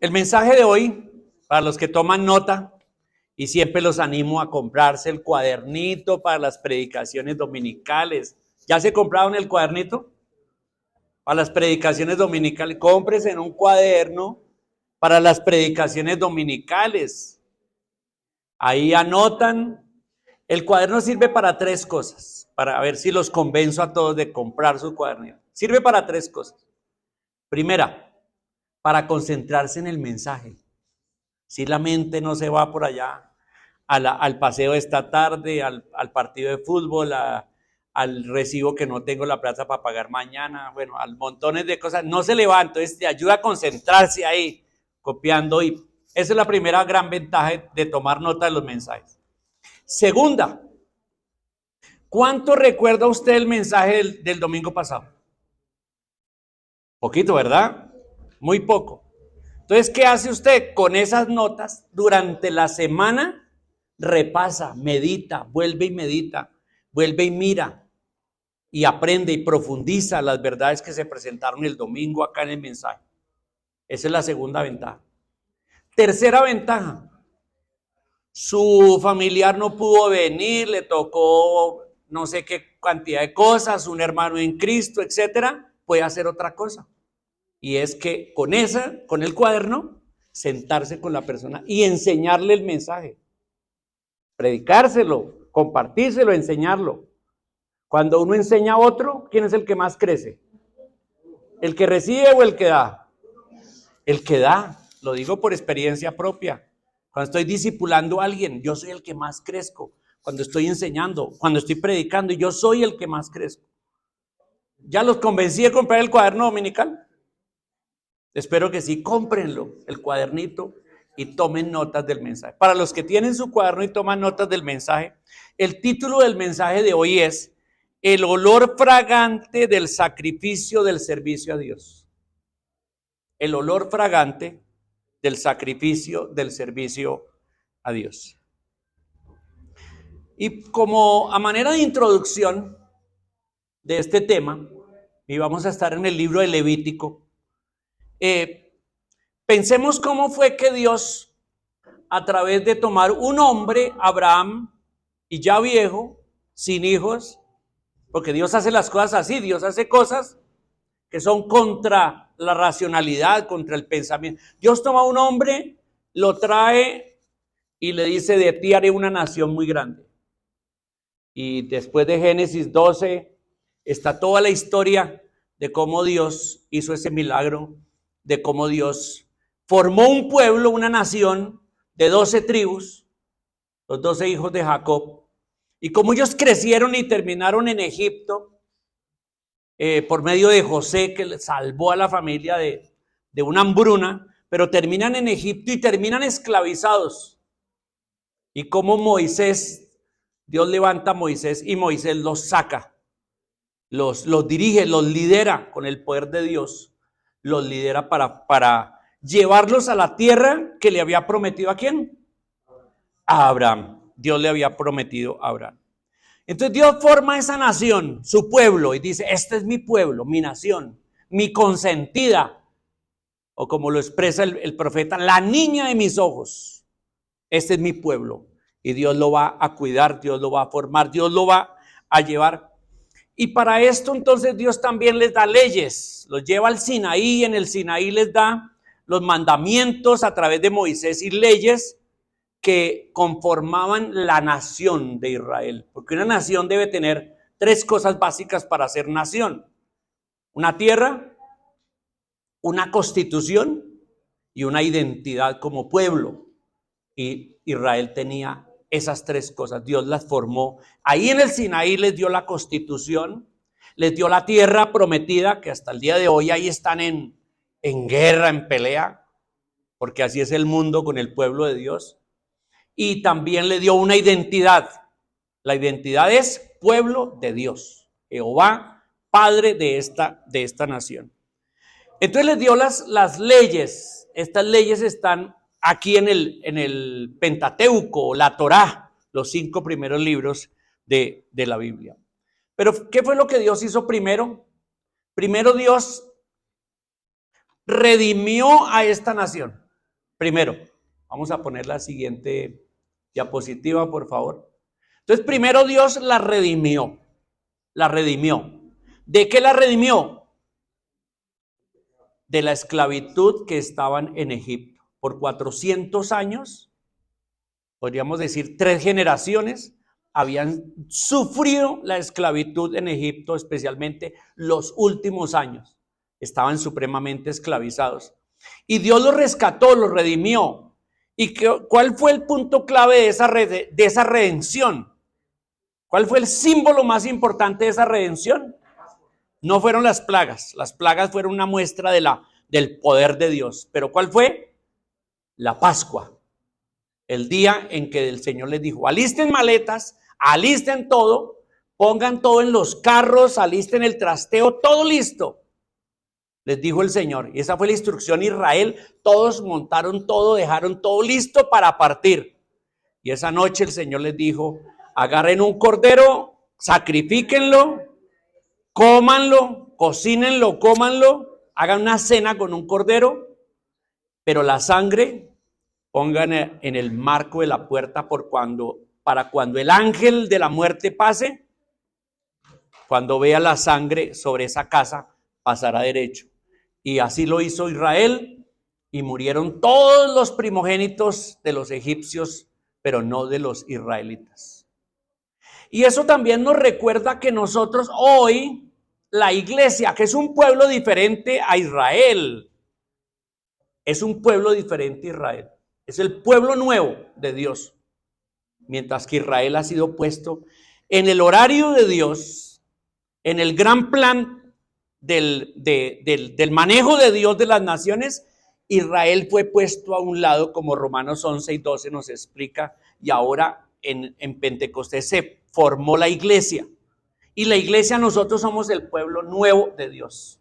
El mensaje de hoy, para los que toman nota, y siempre los animo a comprarse el cuadernito para las predicaciones dominicales. ¿Ya se compraron el cuadernito? Para las predicaciones dominicales, cómprese en un cuaderno para las predicaciones dominicales. Ahí anotan. El cuaderno sirve para tres cosas, para ver si los convenzo a todos de comprar su cuadernito. Sirve para tres cosas. Primera, para concentrarse en el mensaje. Si la mente no se va por allá al paseo de esta tarde, al partido de fútbol, al recibo que no tengo la plata para pagar mañana, bueno, al montones de cosas, no se le va, entonces te ayuda a concentrarse ahí, copiando, y esa es la primera gran ventaja de tomar nota de los mensajes. Segunda, ¿cuánto recuerda usted el mensaje del domingo pasado? Poquito, ¿verdad? Muy poco. Entonces, ¿qué hace usted con esas notas? Durante la semana repasa, medita, vuelve y mira y aprende y profundiza las verdades que se presentaron el domingo acá en el mensaje. Esa es la segunda ventaja. Tercera ventaja, su familiar no pudo venir, le tocó no sé qué cantidad de cosas, un hermano en Cristo, etcétera, puede hacer otra cosa. Y es que con el cuaderno, sentarse con la persona y enseñarle el mensaje, predicárselo, compartírselo, enseñarlo. Cuando uno enseña a otro, ¿quién es el que más crece? ¿El que recibe o el que da? El que da, lo digo por experiencia propia. Cuando estoy discipulando a alguien, yo soy el que más crezco. Cuando estoy enseñando, cuando estoy predicando, yo soy el que más crezco. ¿Ya los convencí de comprar el cuaderno dominical? Espero que sí, cómprenlo, el cuadernito, y tomen notas del mensaje. Para los que tienen su cuaderno y toman notas del mensaje, el título del mensaje de hoy es El olor fragante del sacrificio del servicio a Dios. El olor fragante del sacrificio del servicio a Dios. Y como a manera de introducción de este tema, y vamos a estar en el libro de Levítico, pensemos cómo fue que Dios, a través de tomar un hombre, Abraham, y ya viejo, sin hijos, porque Dios hace las cosas así, Dios hace cosas que son contra la racionalidad, contra el pensamiento. Dios toma a un hombre, lo trae y le dice: de ti haré una nación muy grande. Y después de Génesis 12 está toda la historia de cómo Dios hizo ese milagro, de cómo Dios formó un pueblo, una nación de 12 tribus, los 12 hijos de Jacob, y cómo ellos crecieron y terminaron en Egipto, por medio de José, que salvó a la familia de una hambruna, pero terminan en Egipto y terminan esclavizados. Y cómo Moisés, Dios levanta a Moisés y Moisés los saca, los dirige, los lidera con el poder de Dios, los lidera para llevarlos a la tierra que le había prometido. ¿A quién? A Abraham. Dios le había prometido a Abraham. Entonces Dios forma esa nación, su pueblo, y dice: este es mi pueblo, mi nación, mi consentida, o como lo expresa el profeta, la niña de mis ojos. Este es mi pueblo, y Dios lo va a cuidar, Dios lo va a formar, Dios lo va a llevar. Y para esto entonces Dios también les da leyes, los lleva al Sinaí, y en el Sinaí les da los mandamientos a través de Moisés y leyes que conformaban la nación de Israel, porque una nación debe tener tres cosas básicas para ser nación: una tierra, una constitución y una identidad como pueblo. Y Israel tenía esas tres cosas. Dios las formó. Ahí en el Sinaí les dio la constitución, les dio la tierra prometida, que hasta el día de hoy ahí están en guerra, en pelea, porque así es el mundo con el pueblo de Dios. Y también le dio una identidad. La identidad es pueblo de Dios, Jehová, Padre de esta nación. Entonces les dio las leyes. Estas leyes están aquí en el Pentateuco, la Torá, los 5 primeros libros de la Biblia. Pero ¿qué fue lo que Dios hizo primero? Primero Dios redimió a esta nación. Primero, vamos a poner la siguiente diapositiva, por favor. Entonces, primero Dios la redimió. La redimió. ¿De qué la redimió? De la esclavitud que estaban en Egipto. Por 400 años, podríamos decir 3 generaciones, habían sufrido la esclavitud en Egipto, especialmente los últimos años. Estaban supremamente esclavizados. Y Dios los rescató, los redimió. ¿Y cuál fue el punto clave de esa redención? ¿Cuál fue el símbolo más importante de esa redención? No fueron las plagas fueron una muestra del poder de Dios. ¿Pero cuál fue? La Pascua. El día en que el Señor les dijo, alisten maletas, alisten todo, pongan todo en los carros, alisten el trasteo, todo listo. Les dijo el Señor, y esa fue la instrucción a Israel. Todos montaron todo, dejaron todo listo para partir. Y esa noche el Señor les dijo, agarren un cordero, sacrifíquenlo, cómanlo, cocínenlo, cómanlo, hagan una cena con un cordero, pero la sangre pongan en el marco de la puerta para cuando el ángel de la muerte pase, cuando vea la sangre sobre esa casa, pasará derecho. Y así lo hizo Israel, y murieron todos los primogénitos de los egipcios, pero no de los israelitas. Y eso también nos recuerda que nosotros hoy, la iglesia, que es un pueblo diferente a Israel, es un pueblo diferente a Israel, es el pueblo nuevo de Dios, mientras que Israel ha sido puesto en el horario de Dios, en el gran plan del manejo de Dios de las naciones. Israel fue puesto a un lado, como Romanos 11 y 12 nos explica, y ahora en Pentecostés se formó la iglesia. Y la iglesia, nosotros somos el pueblo nuevo de Dios.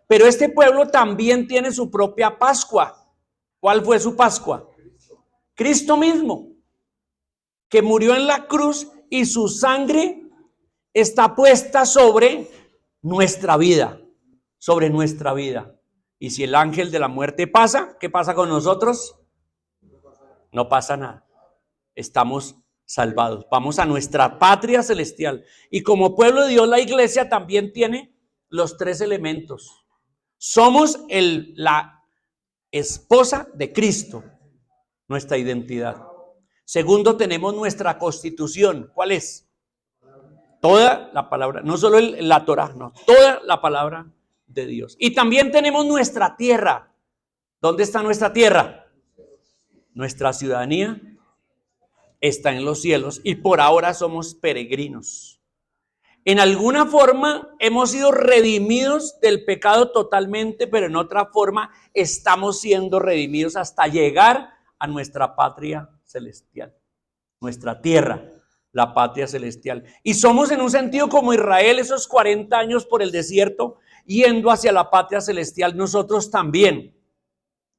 Pero este pueblo también tiene su propia Pascua. ¿Cuál fue su Pascua? Cristo mismo, que murió en la cruz, y su sangre está puesta sobre nuestra vida, sobre nuestra vida. Y si el ángel de la muerte pasa, ¿qué pasa con nosotros? No pasa nada. Estamos salvados. Vamos a nuestra patria celestial. Y como pueblo de Dios, la iglesia también tiene los 3 elementos. Somos la esposa de Cristo, nuestra identidad. Segundo, tenemos nuestra constitución. ¿Cuál es? Toda la palabra, no solo la Torá, no, toda la palabra de Dios. Y también tenemos nuestra tierra. ¿Dónde está nuestra tierra? Nuestra ciudadanía está en los cielos, y por ahora somos peregrinos. En alguna forma hemos sido redimidos del pecado totalmente, pero en otra forma estamos siendo redimidos hasta llegar a nuestra patria celestial, nuestra tierra, la patria celestial. Y somos en un sentido como Israel, esos 40 años por el desierto, yendo hacia la patria celestial. Nosotros también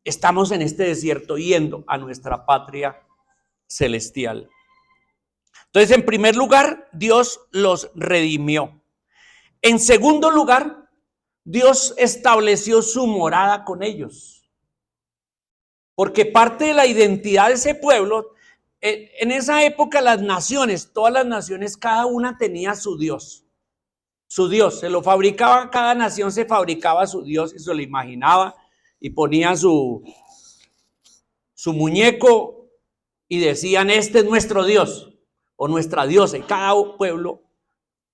estamos en este desierto yendo a nuestra patria celestial. Entonces, en primer lugar, Dios los redimió. En segundo lugar, Dios estableció su morada con ellos. Porque parte de la identidad de ese pueblo, en esa época las naciones, todas las naciones, cada una tenía su Dios. Su Dios, se lo fabricaba, cada nación se fabricaba su Dios y se lo imaginaba y ponía su muñeco y decían, este es nuestro Dios o nuestra diosa. Y cada pueblo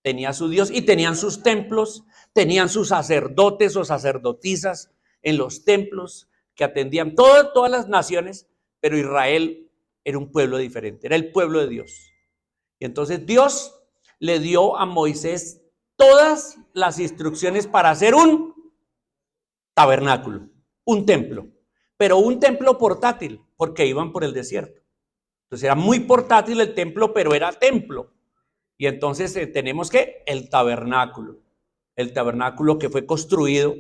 tenía su Dios y tenían sus templos, tenían sus sacerdotes o sacerdotisas en los templos que atendían todas las naciones, pero Israel era un pueblo diferente, era el pueblo de Dios. Y entonces Dios le dio a Moisés todas las instrucciones para hacer un tabernáculo, un templo, pero un templo portátil, porque iban por el desierto. Entonces era muy portátil el templo, pero era templo. Y entonces tenemos que el tabernáculo que fue construido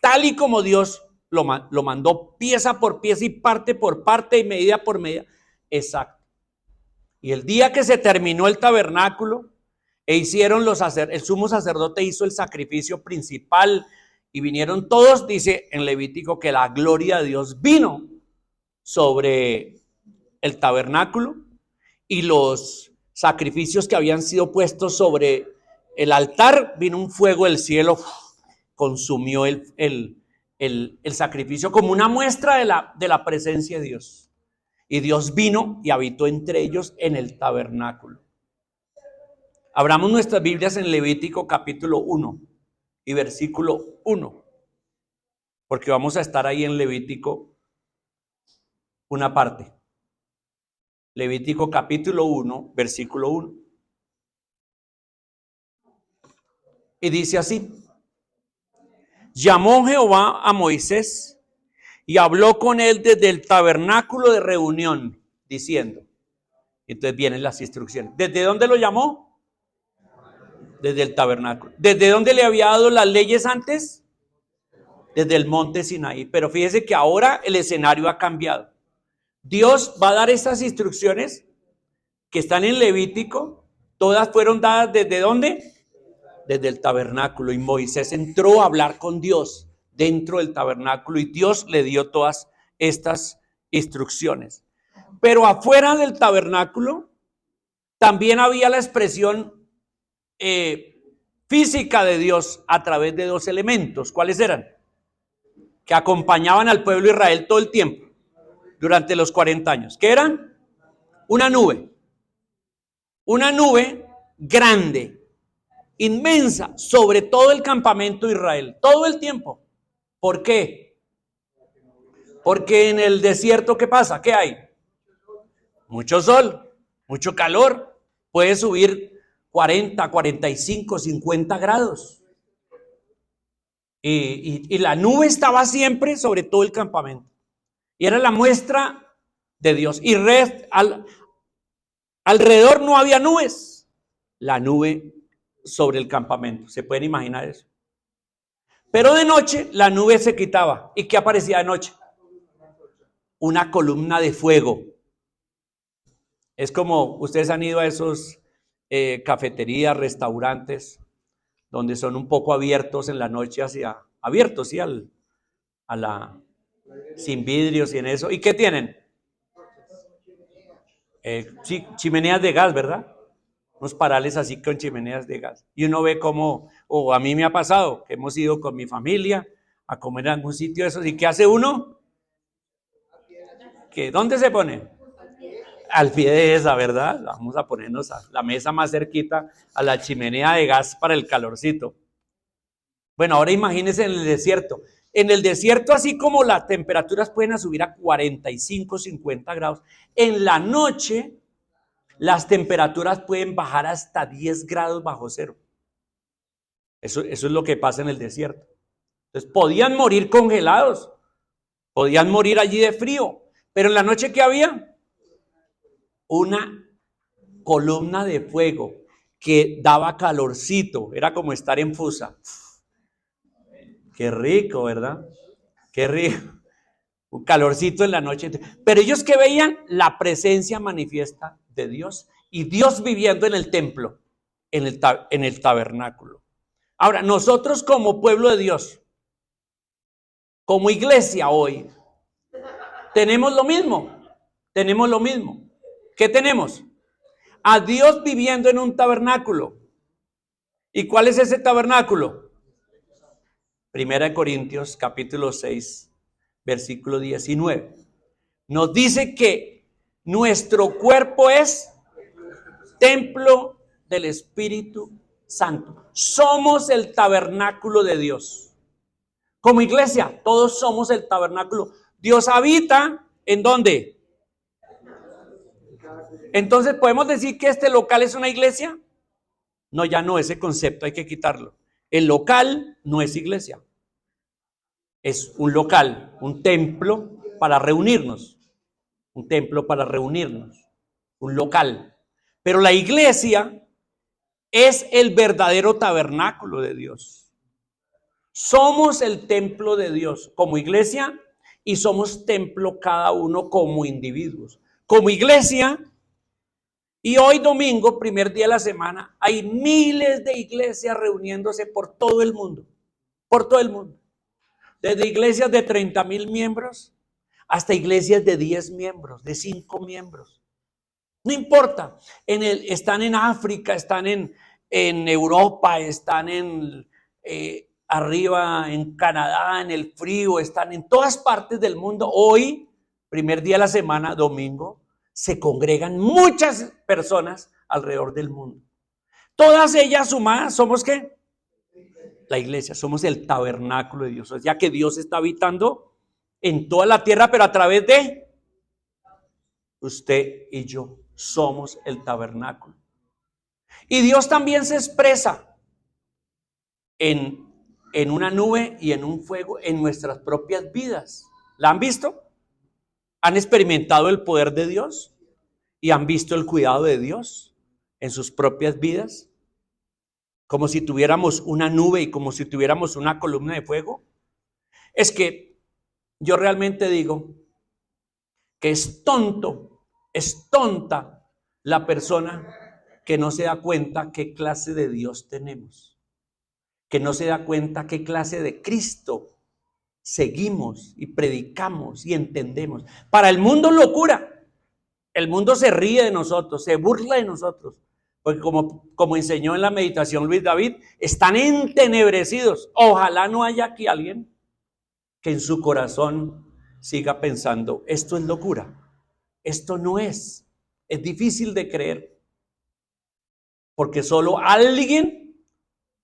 tal y como Dios lo mandó, pieza por pieza y parte por parte y medida por medida. Exacto. Y el día que se terminó el tabernáculo hicieron el sumo sacerdote hizo el sacrificio principal y vinieron todos, dice en Levítico que la gloria de Dios vino sobre el tabernáculo y los sacrificios que habían sido puestos sobre el altar, vino un fuego del cielo, consumió el sacrificio como una muestra de la presencia de Dios. Y Dios vino y habitó entre ellos en el tabernáculo. Abramos nuestras Biblias en Levítico capítulo 1 y versículo 1, porque vamos a estar ahí en Levítico una parte. Levítico capítulo 1, versículo 1. Y dice así: llamó Jehová a Moisés y habló con él desde el tabernáculo de reunión, diciendo. Entonces vienen las instrucciones. ¿Desde dónde lo llamó? Desde el tabernáculo. ¿Desde dónde le había dado las leyes antes? Desde el monte Sinaí. Pero fíjese que ahora el escenario ha cambiado. Dios va a dar estas instrucciones que están en Levítico. Todas fueron dadas ¿desde dónde? Desde el tabernáculo. Y Moisés entró a hablar con Dios dentro del tabernáculo y Dios le dio todas estas instrucciones. Pero afuera del tabernáculo también había la expresión física de Dios a través de dos elementos. ¿Cuáles eran? Que acompañaban al pueblo de Israel todo el tiempo durante los 40 años. ¿Qué eran? Una nube grande, inmensa, sobre todo el campamento de Israel, todo el tiempo. ¿Por qué? Porque en el desierto, ¿qué pasa? ¿Qué hay? Mucho sol, mucho calor, puede subir 40, 45, 50 grados. Y la nube estaba siempre sobre todo el campamento. Y era la muestra de Dios. Y alrededor no había nubes. La nube sobre el campamento. ¿Se pueden imaginar eso? Pero de noche la nube se quitaba. ¿Y qué aparecía de noche? Una columna de fuego. Es como ustedes han ido a esos cafeterías, restaurantes, donde son un poco abiertos en la noche abiertos, ¿sí? Sin vidrios y en eso. ¿Y qué tienen? Chimeneas de gas, ¿verdad? Unos parales así con chimeneas de gas. Y uno ve cómo, o a mí me ha pasado, que hemos ido con mi familia a comer en algún sitio de esos. ¿Y qué hace uno? ¿Dónde se pone? Al pie de esa, ¿verdad? Vamos a ponernos a la mesa más cerquita a la chimenea de gas para el calorcito. Bueno, ahora imagínense en el desierto. En el desierto, así como las temperaturas pueden subir a 45, 50 grados, en la noche las temperaturas pueden bajar hasta 10 grados bajo cero. Eso es lo que pasa en el desierto. Entonces podían morir congelados, podían morir allí de frío, pero en la noche ¿qué había? Una columna de fuego que daba calorcito, era como estar en Fusa. Qué rico, ¿verdad? Qué rico. Un calorcito en la noche. Pero ellos que veían la presencia manifiesta de Dios y Dios viviendo en el templo, en el tabernáculo. Ahora, nosotros como pueblo de Dios, como iglesia hoy, tenemos lo mismo. ¿Qué tenemos? A Dios viviendo en un tabernáculo. ¿Y cuál es ese tabernáculo? Primera de Corintios capítulo 6, versículo 19. Nos dice que nuestro cuerpo es templo del Espíritu Santo. Somos el tabernáculo de Dios. Como iglesia, todos somos el tabernáculo. Dios habita, ¿en dónde? Entonces, ¿podemos decir que este local es una iglesia? No, ya no, ese concepto hay que quitarlo. El local no es iglesia. Es un local, un templo para reunirnos. Un templo para reunirnos. Un local. Pero la iglesia es el verdadero tabernáculo de Dios. Somos el templo de Dios como iglesia y somos templo cada uno como individuos. Como iglesia, y hoy domingo, primer día de la semana, hay miles de iglesias reuniéndose por todo el mundo. Por todo el mundo. Desde iglesias de 30,000 miembros hasta iglesias de 10 miembros, de 5 miembros. No importa, están en África, están en Europa, están arriba en Canadá, en el frío, están en todas partes del mundo. Hoy, primer día de la semana, domingo, se congregan muchas personas alrededor del mundo. Todas ellas sumadas, ¿somos qué? La iglesia, somos el tabernáculo de Dios. Ya que Dios está habitando en toda la tierra, pero a través de usted y yo. Somos el tabernáculo. Y Dios también se expresa en una nube y en un fuego en nuestras propias vidas. ¿La han visto? ¿Han experimentado el poder de Dios? ¿Y han visto el cuidado de Dios en sus propias vidas? Como si tuviéramos una nube y como si tuviéramos una columna de fuego. Es que yo realmente digo que es tonta la persona que no se da cuenta qué clase de Dios tenemos, que no se da cuenta qué clase de Cristo seguimos y predicamos y entendemos. Para el mundo locura, el mundo se ríe de nosotros, se burla de nosotros, porque como enseñó en la meditación Luis David, están entenebrecidos. Ojalá no haya aquí alguien que en su corazón siga pensando, esto es locura, esto no es difícil de creer, porque solo alguien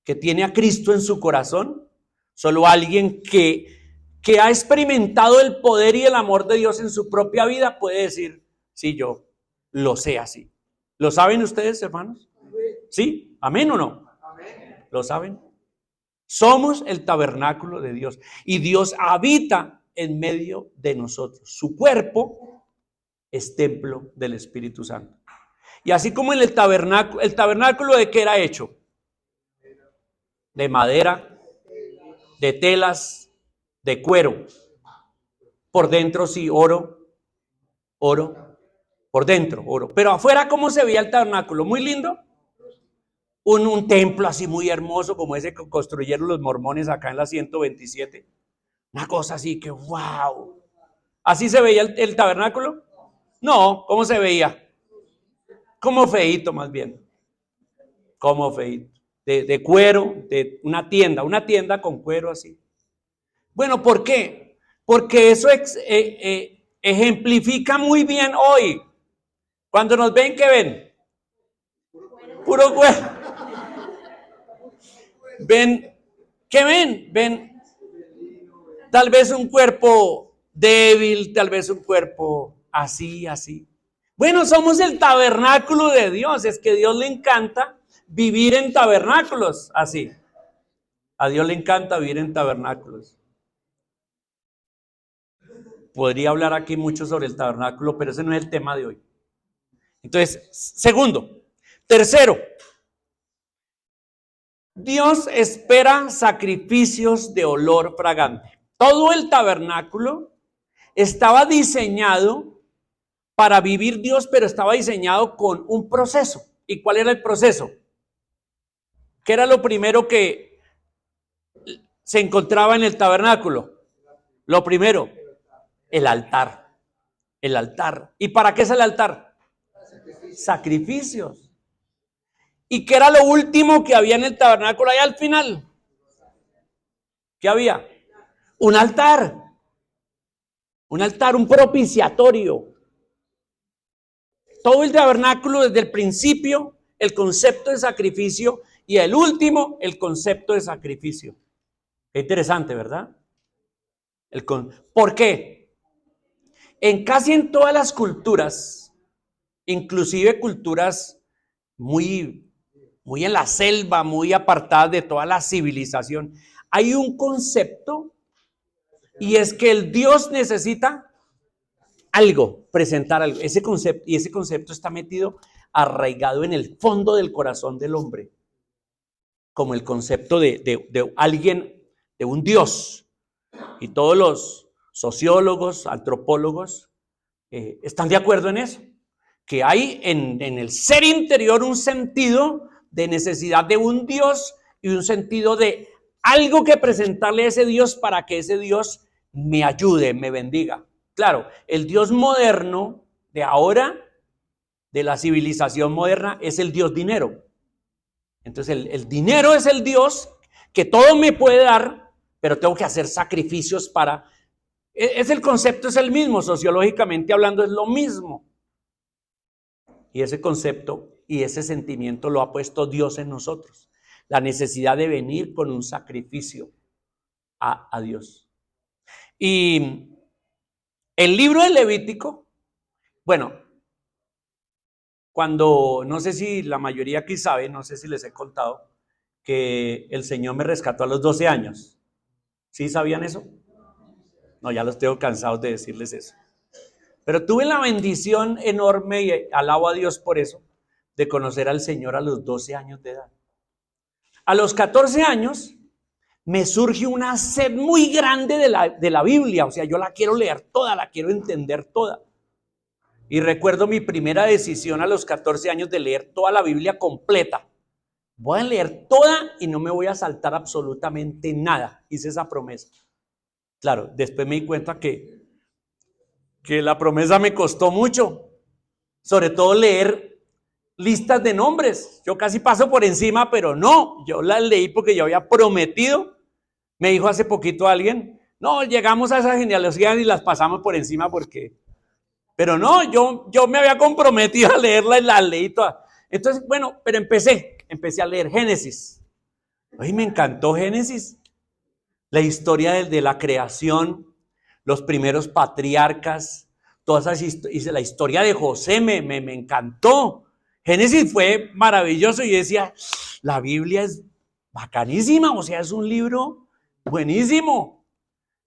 que tiene a Cristo en su corazón, solo alguien que ha experimentado el poder y el amor de Dios en su propia vida puede decir, sí, yo lo sé así. ¿Lo saben ustedes, hermanos? ¿Sí? ¿Amén o no? Amén. ¿Lo saben? Somos el tabernáculo de Dios y Dios habita en medio de nosotros. Su cuerpo es templo del Espíritu Santo. Y así como en el tabernáculo ¿de qué era hecho? De madera, de telas, de cuero. Por dentro sí, oro. Por dentro, oro. Pero afuera, ¿cómo se veía el tabernáculo? Muy lindo. Un templo así muy hermoso como ese que construyeron los mormones acá en la 127. Una cosa así que wow. ¿Así se veía el tabernáculo? No, ¿cómo se veía? Como feíto más bien. Como feíto. De cuero, de una tienda con cuero así. Bueno, ¿por qué? Porque eso ejemplifica muy bien hoy. Cuando nos ven, ¿qué ven? Puro cuero. ¿Ven? ¿Qué ven? Ven tal vez un cuerpo débil, tal vez un cuerpo así. Bueno, somos el tabernáculo de Dios. Es que a Dios le encanta vivir en tabernáculos así. A Dios le encanta vivir en tabernáculos. Podría hablar aquí mucho sobre el tabernáculo, pero ese no es el tema de hoy. Entonces, segundo. Tercero, Dios espera sacrificios de olor fragante. Todo el tabernáculo estaba diseñado para vivir Dios, pero estaba diseñado con un proceso. ¿Y cuál era el proceso? ¿Qué era lo primero que se encontraba en el tabernáculo? Lo primero, el altar. El altar. ¿Y para qué es el altar? Sacrificios. ¿Y qué era lo último que había en el tabernáculo ahí al final? ¿Qué había? Un altar. Un altar, un propiciatorio. Todo el tabernáculo desde el principio, el concepto de sacrificio, y el último, el concepto de sacrificio. Qué interesante, ¿verdad? ¿Por qué? Casi en todas las culturas, inclusive culturas muy en la selva, muy apartadas de toda la civilización, hay un concepto, y es que el Dios necesita algo, presentar algo. Ese concepto está metido, arraigado en el fondo del corazón del hombre, como el concepto de alguien, de un Dios. Y todos los sociólogos, antropólogos, están de acuerdo en eso, que hay en el ser interior un sentido de necesidad de un Dios y un sentido de algo que presentarle a ese Dios para que ese Dios me ayude, me bendiga. Claro, el Dios moderno de ahora, de la civilización moderna, es el Dios dinero. Entonces el dinero es el Dios que todo me puede dar, pero tengo que hacer sacrificios para... El concepto es el mismo, sociológicamente hablando es lo mismo. Y ese concepto y ese sentimiento lo ha puesto Dios en nosotros. La necesidad de venir con un sacrificio a Dios. Y el libro de Levítico, bueno, cuando, no sé si la mayoría aquí sabe, no sé si les he contado, que el Señor me rescató a los 12 años. ¿Sí sabían eso? No, ya los tengo cansados de decirles eso. Pero tuve la bendición enorme, y alabo a Dios por eso, de conocer al Señor a los 12 años de edad. A los 14 años me surge una sed muy grande de la Biblia. O sea, yo la quiero leer toda, la quiero entender toda. Y recuerdo mi primera decisión a los 14 años de leer toda la Biblia completa. Voy a leer toda y no me voy a saltar absolutamente nada. Hice esa promesa. Claro, después me di cuenta que la promesa me costó mucho. Sobre todo leer listas de nombres. Yo casi paso por encima, pero no. Yo las leí porque yo había prometido. Me dijo hace poquito alguien, no, llegamos a esa genealogía y las pasamos por encima porque... Pero no, yo me había comprometido a leerla y la leí toda. Entonces, bueno, pero empecé a leer Génesis. Ay, me encantó Génesis. La historia de la creación, los primeros patriarcas, todas esas, la historia de José me encantó. Génesis fue maravilloso y yo decía, la Biblia es bacanísima, o sea, es un libro buenísimo.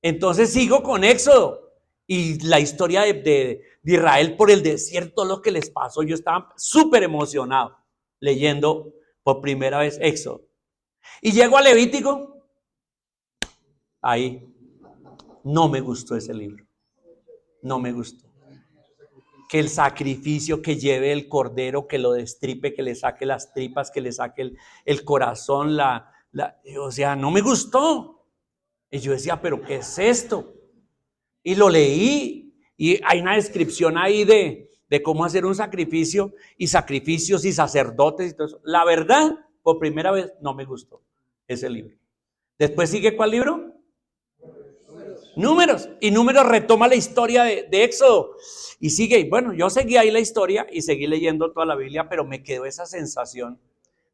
Entonces sigo con Éxodo. Y la historia de Israel por el desierto, lo que les pasó, yo estaba súper emocionado leyendo por primera vez Éxodo. Y llego a Levítico, ahí no me gustó ese libro, no me gustó. Que el sacrificio, que lleve el cordero, que lo destripe, que le saque las tripas, que le saque el corazón, o sea, no me gustó. Y yo decía, ¿pero qué es esto? Y lo leí y hay una descripción ahí de cómo hacer un sacrificio y sacrificios y sacerdotes y todo eso. La verdad, por primera vez no me gustó ese libro. Después sigue, ¿cuál libro? Números. Y Números retoma la historia de Éxodo y sigue. Y bueno, yo seguí ahí la historia y seguí leyendo toda la Biblia, pero me quedó esa sensación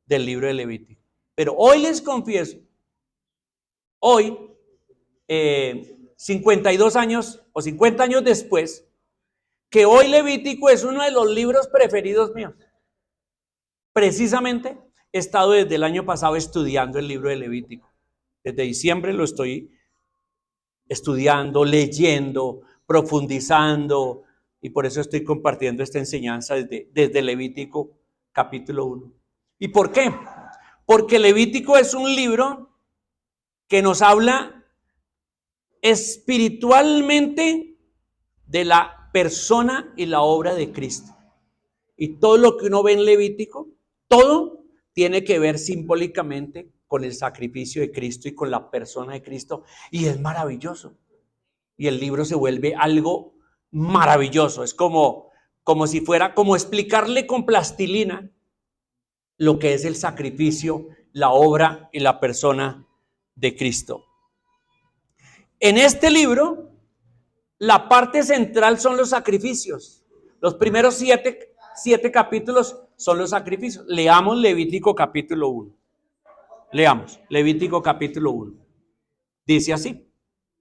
del libro de Levítico. Pero hoy les confieso, hoy 52 años o 50 años después, que hoy Levítico es uno de los libros preferidos míos. Precisamente he estado desde el año pasado estudiando el libro de Levítico. Desde diciembre lo estoy estudiando, leyendo, profundizando, y por eso estoy compartiendo esta enseñanza desde Levítico capítulo 1. ¿Y por qué? Porque Levítico es un libro que nos habla espiritualmente de la persona y la obra de Cristo. Y todo lo que uno ve en Levítico, todo tiene que ver simbólicamente con el sacrificio de Cristo y con la persona de Cristo. Y es maravilloso. Y el libro se vuelve algo maravilloso. Es como si fuera, como explicarle con plastilina lo que es el sacrificio, la obra y la persona de Cristo. En este libro, la parte central son los sacrificios. Los primeros siete capítulos son los sacrificios. Leamos Levítico capítulo 1. Leamos Levítico capítulo 1. Dice así,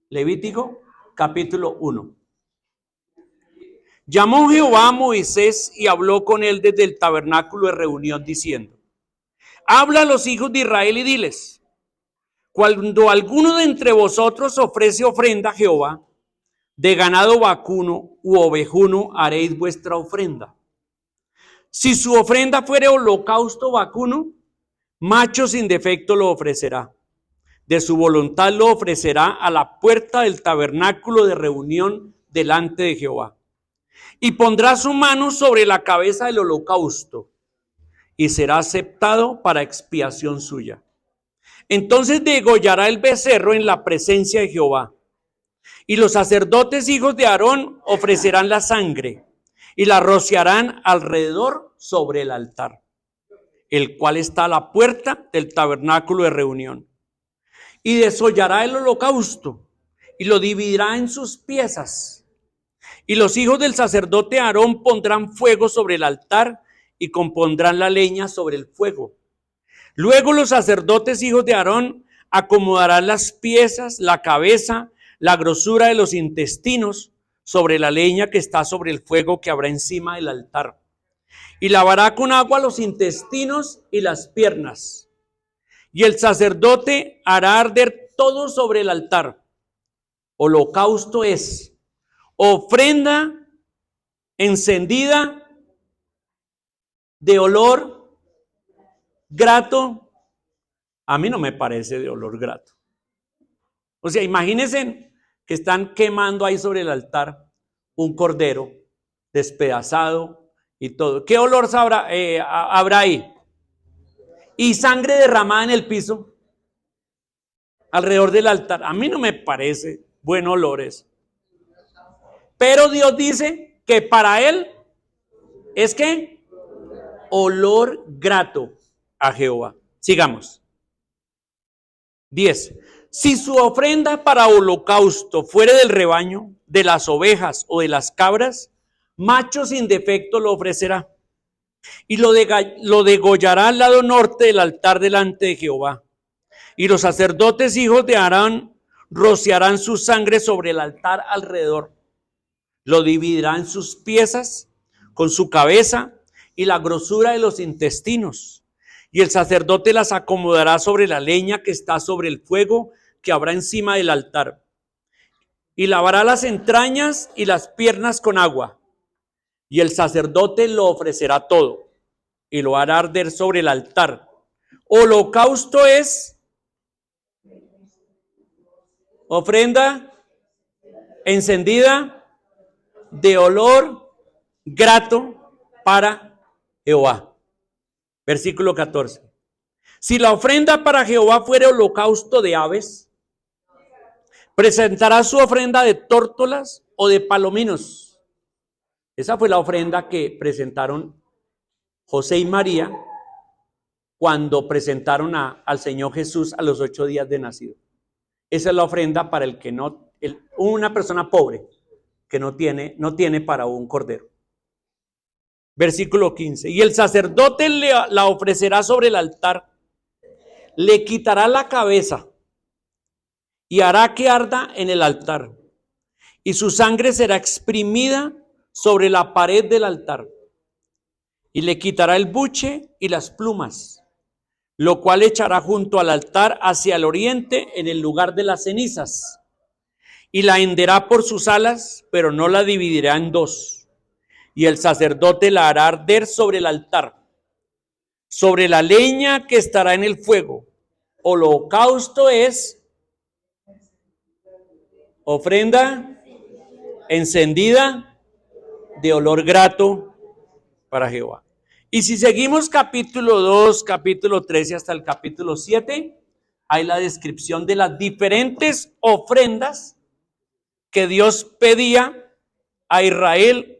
Levítico capítulo 1. Llamó Jehová a Moisés y habló con él desde el tabernáculo de reunión diciendo, habla a los hijos de Israel y diles, cuando alguno de entre vosotros ofrece ofrenda a Jehová, de ganado vacuno u ovejuno haréis vuestra ofrenda. Si su ofrenda fuere holocausto vacuno, macho sin defecto lo ofrecerá. De su voluntad lo ofrecerá a la puerta del tabernáculo de reunión delante de Jehová. Y pondrá su mano sobre la cabeza del holocausto y será aceptado para expiación suya. Entonces degollará el becerro en la presencia de Jehová. Y los sacerdotes hijos de Aarón ofrecerán la sangre y la rociarán alrededor sobre el altar, el cual está a la puerta del tabernáculo de reunión. Y desollará el holocausto y lo dividirá en sus piezas. Y los hijos del sacerdote Aarón pondrán fuego sobre el altar y compondrán la leña sobre el fuego. Luego los sacerdotes hijos de Aarón acomodarán las piezas, la cabeza, la grosura de los intestinos sobre la leña que está sobre el fuego que habrá encima del altar. Y lavará con agua los intestinos y las piernas. Y el sacerdote hará arder todo sobre el altar. Holocausto es ofrenda encendida de olor grato. A mí no me parece de olor grato. O sea, imagínense que están quemando ahí sobre el altar un cordero despedazado y todo. ¿Qué olor habrá ahí? Y sangre derramada en el piso alrededor del altar. A mí no me parece buen olor eso. Pero Dios dice que para él es que olor grato a Jehová. Sigamos. 10. Si su ofrenda para holocausto fuere del rebaño, de las ovejas o de las cabras, macho sin defecto lo ofrecerá. Y lo degollará al lado norte del altar delante de Jehová. Y los sacerdotes hijos de Aarón rociarán su sangre sobre el altar alrededor. Lo dividirá en sus piezas con su cabeza y la grosura de los intestinos. Y el sacerdote las acomodará sobre la leña que está sobre el fuego que habrá encima del altar. Y lavará las entrañas y las piernas con agua. Y el sacerdote lo ofrecerá todo y lo hará arder sobre el altar. Holocausto es ofrenda encendida de olor grato para Jehová. Versículo 14. Si la ofrenda para Jehová fuere holocausto de aves, presentará su ofrenda de tórtolas o de palominos. Esa fue la ofrenda que presentaron José y María cuando presentaron al Señor Jesús a los 8 días de nacido. Esa es la ofrenda para el que no, una persona pobre que no tiene para un cordero. Versículo 15. Y el sacerdote la ofrecerá sobre el altar, le quitará la cabeza y hará que arda en el altar, y su sangre será exprimida sobre la pared del altar, y le quitará el buche y las plumas, lo cual echará junto al altar hacia el oriente en el lugar de las cenizas, y la henderá por sus alas, pero no la dividirá en dos. Y el sacerdote la hará arder sobre el altar, sobre la leña que estará en el fuego. Holocausto es ofrenda encendida de olor grato para Jehová. Y si seguimos capítulo 2, capítulo 13 hasta el capítulo 7, hay la descripción de las diferentes ofrendas que Dios pedía a Israel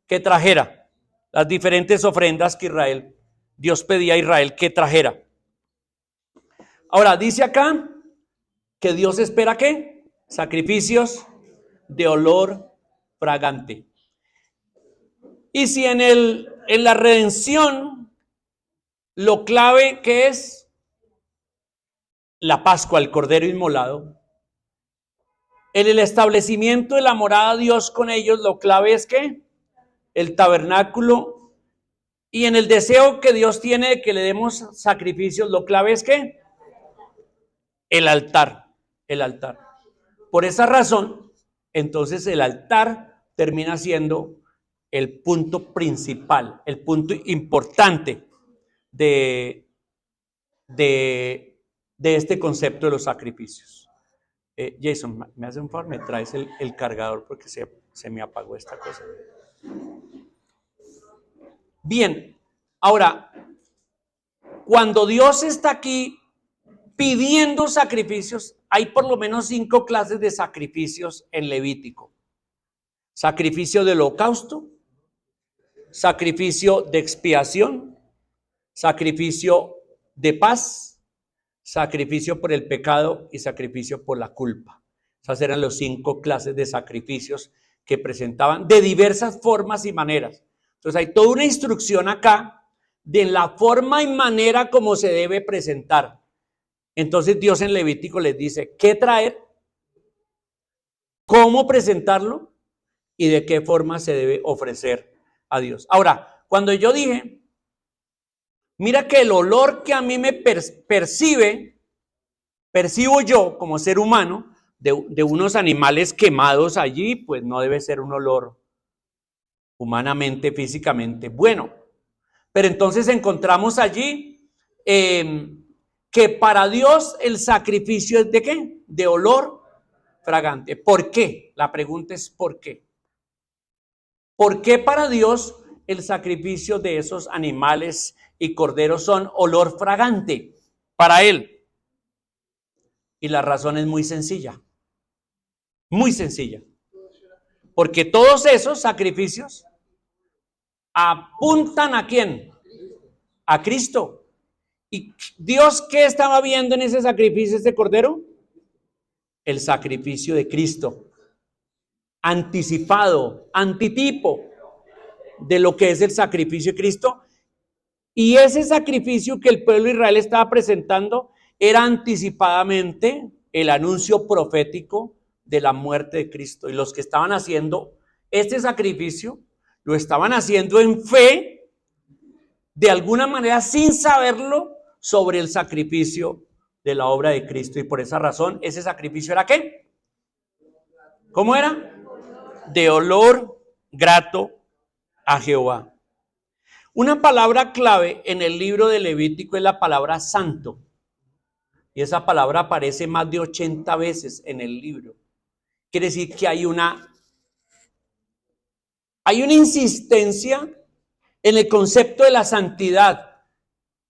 que trajera. Las diferentes ofrendas que Dios pedía a Israel que trajera. Ahora, dice acá que Dios espera ¿qué? Sacrificios de olor fragante. Y si en la redención lo clave que es la Pascua, el Cordero Inmolado, en el establecimiento de la morada de Dios con ellos, lo clave es ¿qué? El tabernáculo, y en el deseo que Dios tiene de que le demos sacrificios, lo clave es ¿qué? El altar. Por esa razón, entonces el altar termina siendo el punto principal, el punto importante de este concepto de los sacrificios. Jason, ¿me hace un favor? Me traes el cargador porque se me apagó esta cosa. Bien, ahora, cuando Dios está aquí pidiendo sacrificios, hay por lo menos 5 clases de sacrificios en Levítico. Sacrificio del holocausto, sacrificio de expiación, sacrificio de paz, sacrificio por el pecado y sacrificio por la culpa. Esas eran las 5 clases de sacrificios que presentaban de diversas formas y maneras. Entonces hay toda una instrucción acá de la forma y manera como se debe presentar. Entonces Dios en Levítico les dice qué traer, cómo presentarlo y de qué forma se debe ofrecer a Dios. Ahora, cuando yo dije, mira que el olor que a mí me percibo yo como ser humano, de unos animales quemados allí, pues no debe ser un olor humanamente, físicamente bueno. Pero entonces encontramos allí que para Dios el sacrificio es ¿de qué? De olor fragante. ¿Por qué? La pregunta es ¿por qué? ¿Por qué para Dios el sacrificio de esos animales y corderos son olor fragante para Él? Y la razón es muy sencilla. Muy sencilla. Porque todos esos sacrificios apuntan ¿a quién? A Cristo. ¿Y Dios qué estaba viendo en ese sacrificio, este cordero? El sacrificio de Cristo. Anticipado, antitipo de lo que es el sacrificio de Cristo. Y ese sacrificio que el pueblo de Israel estaba presentando era anticipadamente el anuncio profético de la muerte de Cristo. Y los que estaban haciendo este sacrificio lo estaban haciendo en fe, de alguna manera sin saberlo, sobre el sacrificio de la obra de Cristo. Y por esa razón, ese sacrificio era ¿qué? ¿Cómo era? De olor grato a Jehová. Una palabra clave en el libro de Levítico es la palabra santo. Y esa palabra aparece más de 80 veces en el libro. Quiere decir que hay una insistencia en el concepto de la santidad.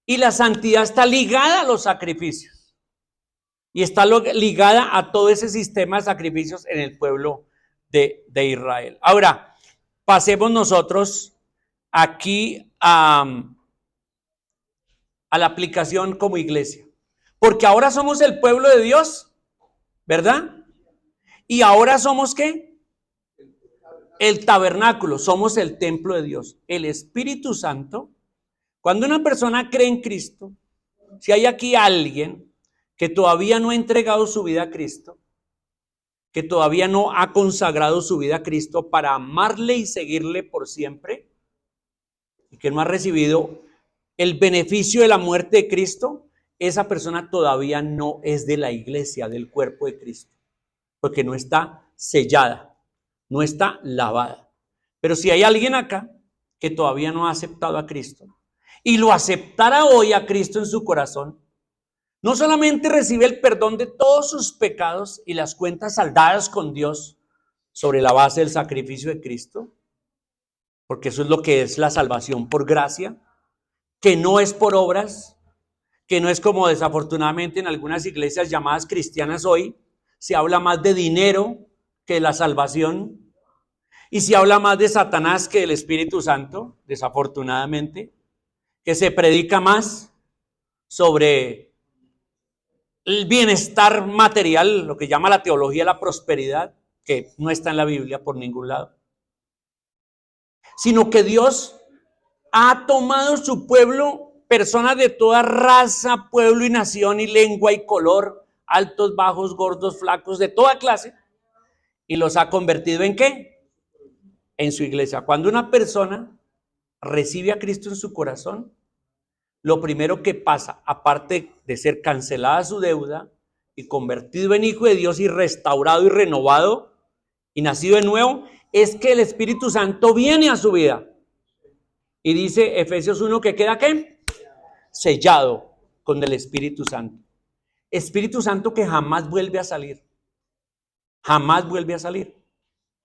Y la santidad está ligada a los sacrificios. Y está ligada a todo ese sistema de sacrificios en el pueblo de Israel. Ahora, pasemos nosotros aquí a la aplicación como iglesia. Porque ahora somos el pueblo de Dios, ¿verdad? Y ahora somos ¿qué? El tabernáculo, somos el templo de Dios. El Espíritu Santo, cuando una persona cree en Cristo, si hay aquí alguien que todavía no ha entregado su vida a Cristo, que todavía no ha consagrado su vida a Cristo para amarle y seguirle por siempre, y que no ha recibido el beneficio de la muerte de Cristo, esa persona todavía no es de la iglesia, del cuerpo de Cristo, porque no está sellada, no está lavada. Pero si hay alguien acá que todavía no ha aceptado a Cristo y lo aceptara hoy a Cristo en su corazón, no solamente recibe el perdón de todos sus pecados y las cuentas saldadas con Dios sobre la base del sacrificio de Cristo, porque eso es lo que es la salvación por gracia, que no es por obras, que no es como desafortunadamente en algunas iglesias llamadas cristianas hoy, se habla más de dinero que de la salvación, y se habla más de Satanás que del Espíritu Santo, desafortunadamente, que se predica más sobre el bienestar material, lo que llama la teología de la prosperidad, que no está en la Biblia por ningún lado, sino que Dios ha tomado su pueblo, personas de toda raza, pueblo y nación y lengua y color, altos, bajos, gordos, flacos, de toda clase, y los ha convertido ¿en qué? En su iglesia. Cuando una persona recibe a Cristo en su corazón, lo primero que pasa, aparte de ser cancelada su deuda y convertido en hijo de Dios y restaurado y renovado y nacido de nuevo, es que el Espíritu Santo viene a su vida. Y dice Efesios 1 que queda ¿qué? Sellado con el Espíritu Santo. Espíritu Santo que jamás vuelve a salir. Jamás vuelve a salir.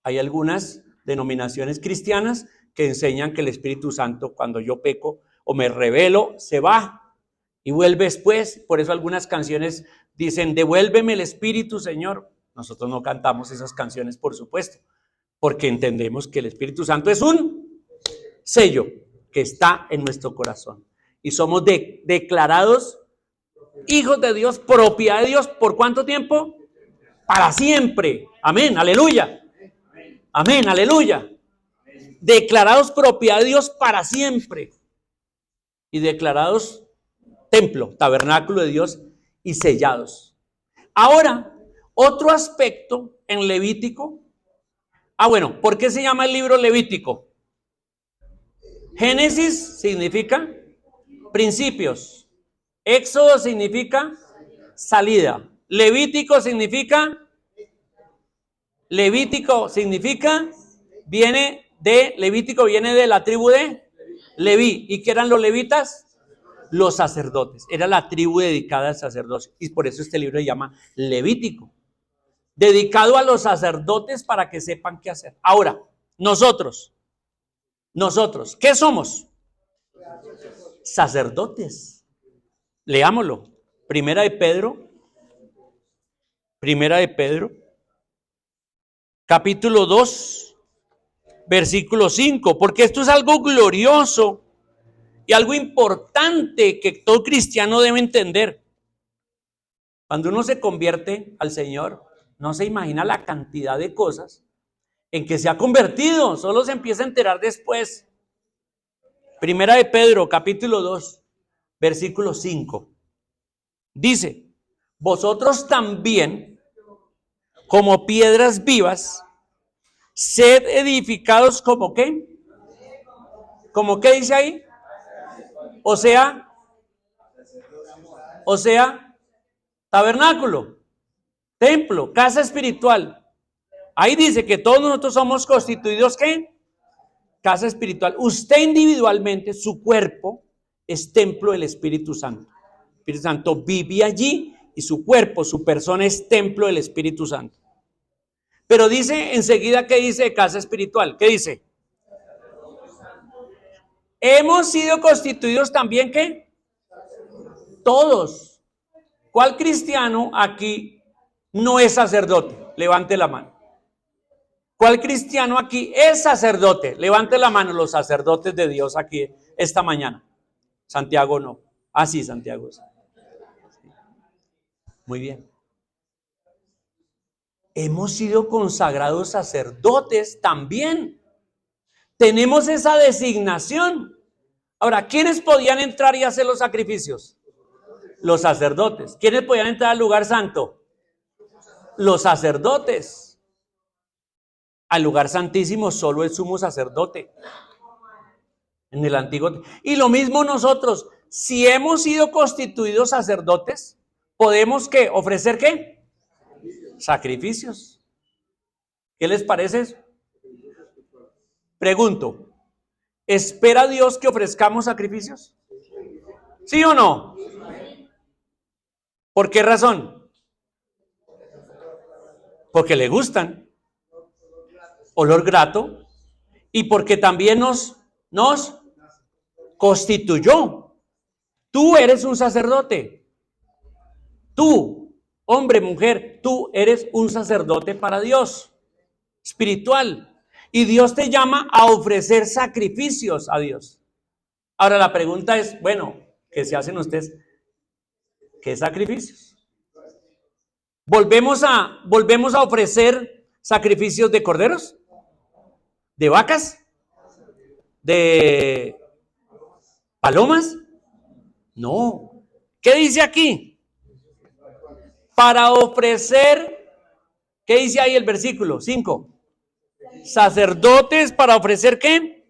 Hay algunas denominaciones cristianas que enseñan que el Espíritu Santo, cuando yo peco o me rebelo, se va y vuelve después. Por eso algunas canciones dicen, devuélveme el Espíritu, Señor. Nosotros no cantamos esas canciones, por supuesto, porque entendemos que el Espíritu Santo es un sello que está en nuestro corazón. Y somos declarados hijos de Dios, propiedad de Dios, ¿por cuánto tiempo? Para siempre. Amén, aleluya. Amén, aleluya. Declarados propiedad de Dios para siempre. Y declarados templo, tabernáculo de Dios y sellados. Ahora, otro aspecto en Levítico. Bueno, ¿por qué se llama el libro Levítico? Génesis significa principios. Éxodo significa salida. Levítico significa, Levítico viene de la tribu de Leví. ¿Y qué eran los levitas? Los sacerdotes. Era la tribu dedicada al sacerdocio. Y por eso este libro se llama Levítico. Dedicado a los sacerdotes para que sepan qué hacer. Ahora, nosotros, ¿qué somos? Sacerdotes. Leámoslo. Primera de Pedro, capítulo 2, versículo 5, porque esto es algo glorioso y algo importante que todo cristiano debe entender. Cuando uno se convierte al Señor, no se imagina la cantidad de cosas en que se ha convertido, solo se empieza a enterar después. Primera de Pedro, capítulo 2, versículo 5, dice, vosotros también, como piedras vivas, sed edificados como ¿qué? ¿Como qué dice ahí? O sea, tabernáculo, templo, casa espiritual. Ahí dice que todos nosotros somos constituidos ¿qué? Casa espiritual. Usted individualmente, su cuerpo es templo del Espíritu Santo. El Espíritu Santo vive allí y su cuerpo, su persona es templo del Espíritu Santo. Pero dice enseguida, ¿qué dice de casa espiritual? ¿Qué dice? Hemos sido constituidos también, ¿qué? Todos. ¿Cuál cristiano aquí no es sacerdote? Levante la mano. ¿Cuál cristiano aquí es sacerdote? Levante la mano los sacerdotes de Dios aquí esta mañana. Santiago no. Ah, sí, Santiago. Muy bien. Hemos sido consagrados sacerdotes también. Tenemos esa designación. Ahora, ¿quiénes podían entrar y hacer los sacrificios? Los sacerdotes. ¿Quiénes podían entrar al lugar santo? Los sacerdotes. Al lugar santísimo solo el sumo sacerdote. En el Antiguo. Y lo mismo nosotros. Si hemos sido constituidos sacerdotes, podemos ¿qué? ¿Ofrecer qué? Sacrificios. ¿Qué les parece eso? Pregunto, ¿espera Dios que ofrezcamos sacrificios? ¿Sí o no? ¿Por qué razón? Porque le gustan. Olor grato. Y porque también nos constituyó. Tú eres un sacerdote. Tú, hombre, mujer, tú eres un sacerdote para Dios, espiritual. Y Dios te llama a ofrecer sacrificios a Dios. Ahora la pregunta es, bueno, ¿qué se hacen ustedes? ¿Qué sacrificios? ¿Volvemos a ofrecer sacrificios de corderos? ¿De vacas? ¿De palomas? No. ¿Qué dice aquí? Para ofrecer, ¿qué dice ahí el versículo 5? Sacerdotes para ofrecer ¿qué?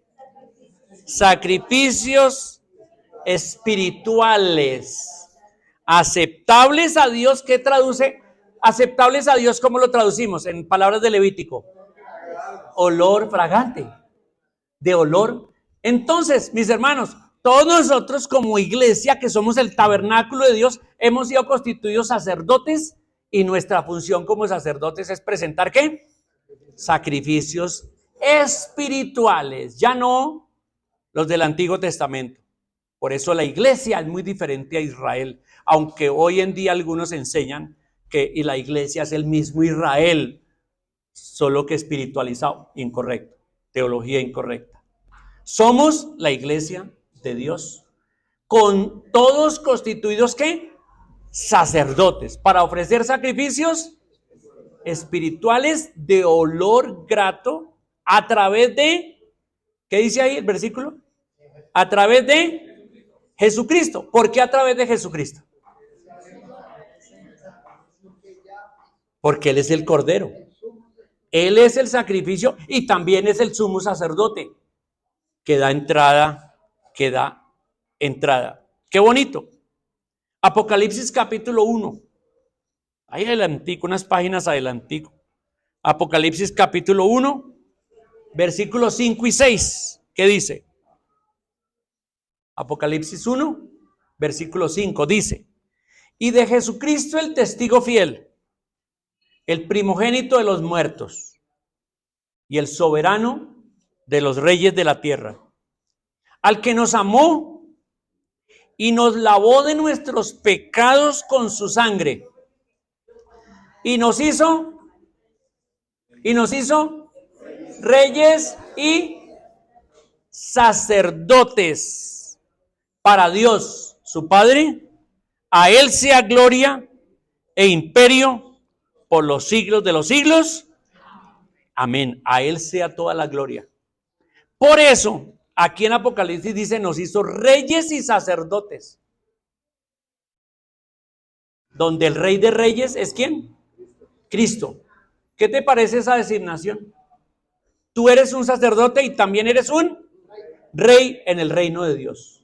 Sacrificios espirituales, aceptables a Dios. ¿Qué traduce? Aceptables a Dios, ¿cómo lo traducimos? En palabras de Levítico. Olor fragante, de olor. Entonces, mis hermanos, todos nosotros como iglesia, que somos el tabernáculo de Dios, hemos sido constituidos sacerdotes y nuestra función como sacerdotes es presentar ¿qué? Sacrificios espirituales, ya no los del Antiguo Testamento. Por eso la iglesia es muy diferente a Israel, aunque hoy en día algunos enseñan que la iglesia es el mismo Israel, solo que espiritualizado. Incorrecto, teología incorrecta. Somos la iglesia de Dios, con todos constituidos, ¿qué? Sacerdotes, para ofrecer sacrificios espirituales de olor grato a través de, ¿qué dice ahí el versículo? A través de Jesucristo. ¿Por qué a través de Jesucristo? Porque Él es el Cordero. Él es el sacrificio y también es el sumo sacerdote que da entrada, Qué bonito. Apocalipsis capítulo 1. Ahí adelantico, unas páginas adelantico. Apocalipsis capítulo 1, versículos 5 y 6. ¿Qué dice? Apocalipsis 1, versículo 5 dice: y de Jesucristo el testigo fiel, el primogénito de los muertos y el soberano de los reyes de la tierra, al que nos amó y nos lavó de nuestros pecados con su sangre y nos hizo reyes y sacerdotes para Dios su Padre. A Él sea gloria e imperio por los siglos de los siglos. Amén. A Él sea toda la gloria. Por eso, aquí en Apocalipsis dice, nos hizo reyes y sacerdotes. Donde el Rey de Reyes es ¿quién? Cristo. ¿Qué te parece esa designación? Tú eres un sacerdote y también eres un rey en el reino de Dios.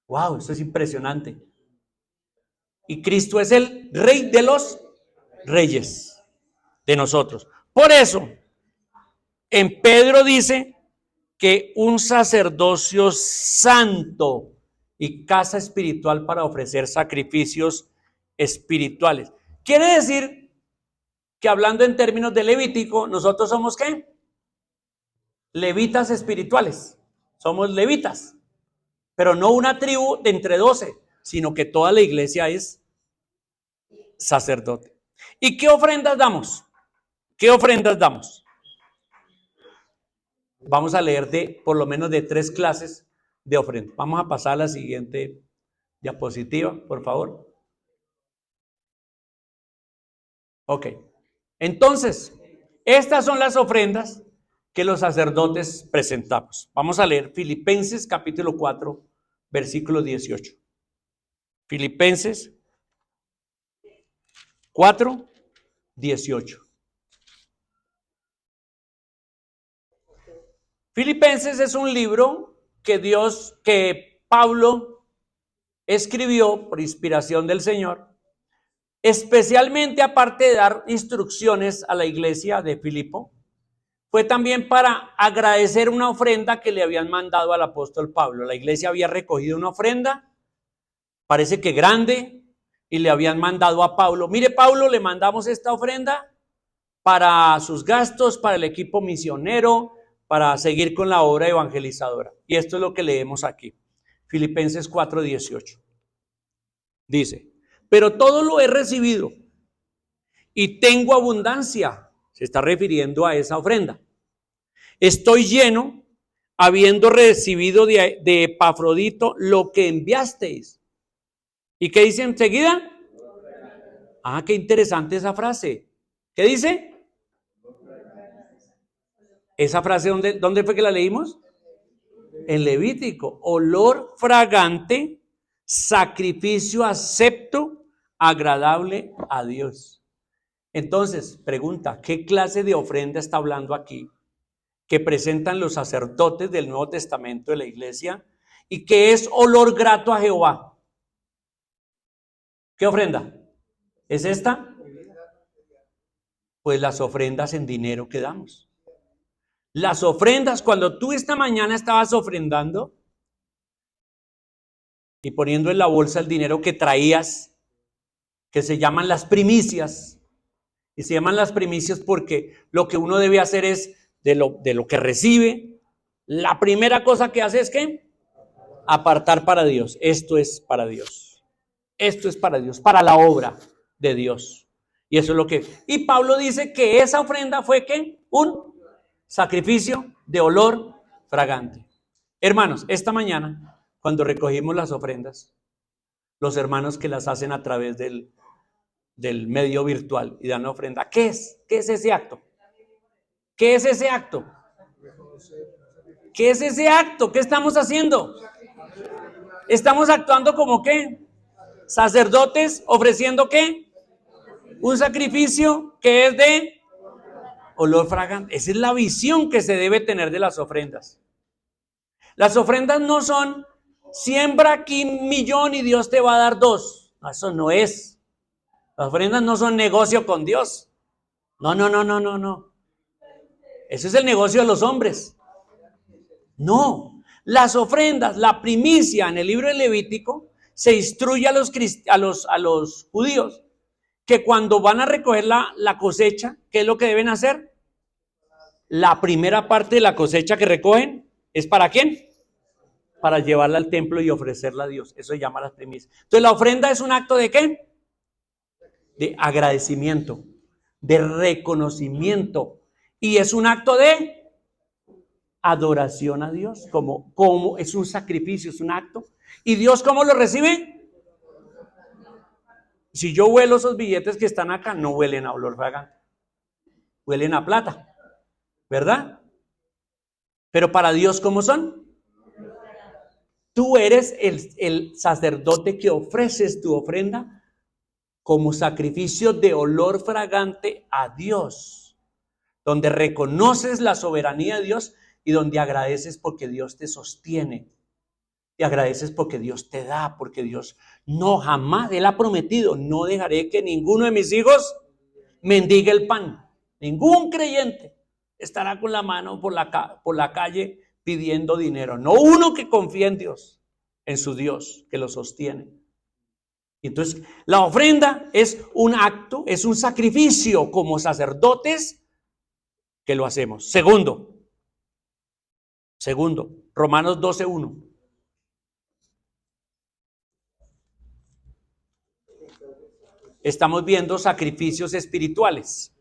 Wow, eso es impresionante. Y Cristo es el Rey de los reyes de nosotros. Por eso, en Pedro dice que un sacerdocio santo y casa espiritual para ofrecer sacrificios espirituales. Quiere decir que hablando en términos de Levítico, nosotros somos ¿qué? Levitas espirituales. Somos levitas, pero no una tribu de entre 12, sino que toda la iglesia es sacerdote. ¿Y qué ofrendas damos? ¿Qué ofrendas damos? Vamos a leer por lo menos de 3 clases de ofrendas. Vamos a pasar a la siguiente diapositiva, por favor. Ok. Entonces, estas son las ofrendas que los sacerdotes presentamos. Vamos a leer Filipenses capítulo 4, versículo 18. Filipenses 4, 18. Filipenses es un libro que Pablo escribió por inspiración del Señor, especialmente aparte de dar instrucciones a la iglesia de Filipo, fue también para agradecer una ofrenda que le habían mandado al apóstol Pablo. La iglesia había recogido una ofrenda, parece que grande, y le habían mandado a Pablo. Mire, Pablo, le mandamos esta ofrenda para sus gastos, para el equipo misionero, para seguir con la obra evangelizadora. Y esto es lo que leemos aquí. Filipenses 4:18. Dice, pero todo lo he recibido y tengo abundancia. Se está refiriendo a esa ofrenda. Estoy lleno, habiendo recibido de Epafrodito lo que enviasteis. ¿Y qué dice enseguida? Ah, qué interesante esa frase. ¿Qué dice? Esa frase, ¿dónde fue que la leímos? En Levítico. Olor fragante, sacrificio acepto, agradable a Dios. Entonces, pregunta, ¿qué clase de ofrenda está hablando aquí? Que presentan los sacerdotes del Nuevo Testamento de la iglesia y que es olor grato a Jehová. ¿Qué ofrenda? ¿Es esta? Pues las ofrendas en dinero que damos. Las ofrendas, cuando tú esta mañana estabas ofrendando y poniendo en la bolsa el dinero que traías, que se llaman las primicias, y se llaman las primicias porque lo que uno debe hacer es de lo que recibe, la primera cosa que hace es ¿qué? Apartar para Dios. Esto es para Dios. Esto es para Dios, para la obra de Dios. Y eso es lo que... Y Pablo dice que esa ofrenda fue ¿qué? Un sacrificio de olor fragante. Hermanos, esta mañana, cuando recogimos las ofrendas, los hermanos que las hacen a través del medio virtual y dan ofrenda, ¿qué es? ¿Qué es ese acto? ¿Qué es ese acto? ¿Qué es ese acto? ¿Qué estamos haciendo? Estamos actuando como ¿qué? Sacerdotes ofreciendo ¿qué? Un sacrificio que es de olor fragante. Esa es la visión que se debe tener de las ofrendas. Las ofrendas no son siembra aquí 1.000.000 y Dios te va a dar 2. No, eso no es. Las ofrendas no son negocio con Dios. No. Eso es el negocio de los hombres. No. Las ofrendas, la primicia en el libro de Levítico, se instruye a los judíos que cuando van a recoger la cosecha, ¿qué es lo que deben hacer? La primera parte de la cosecha que recogen es ¿para quién? Para llevarla al templo y ofrecerla a Dios. Eso se llama las primicias. Entonces la ofrenda es un acto ¿de qué? De agradecimiento, de reconocimiento, y es un acto de adoración a Dios, como es un sacrificio, es un acto. ¿Y Dios cómo lo recibe? Si yo huelo esos billetes que están acá, no huelen a olor fragante, huelen a plata, ¿verdad? Pero para Dios, ¿cómo son? Tú eres el sacerdote que ofreces tu ofrenda como sacrificio de olor fragante a Dios, donde reconoces la soberanía de Dios y donde agradeces porque Dios te sostiene, y agradeces porque Dios te da, porque Dios no jamás, Él ha prometido, no dejaré que ninguno de mis hijos mendigue el pan. Ningún creyente estará con la mano por la calle pidiendo dinero, no uno que confía en Dios, en su Dios que lo sostiene. Entonces, la ofrenda es un acto, es un sacrificio como sacerdotes que lo hacemos. Segundo, Romanos 12:1. Estamos viendo sacrificios espirituales.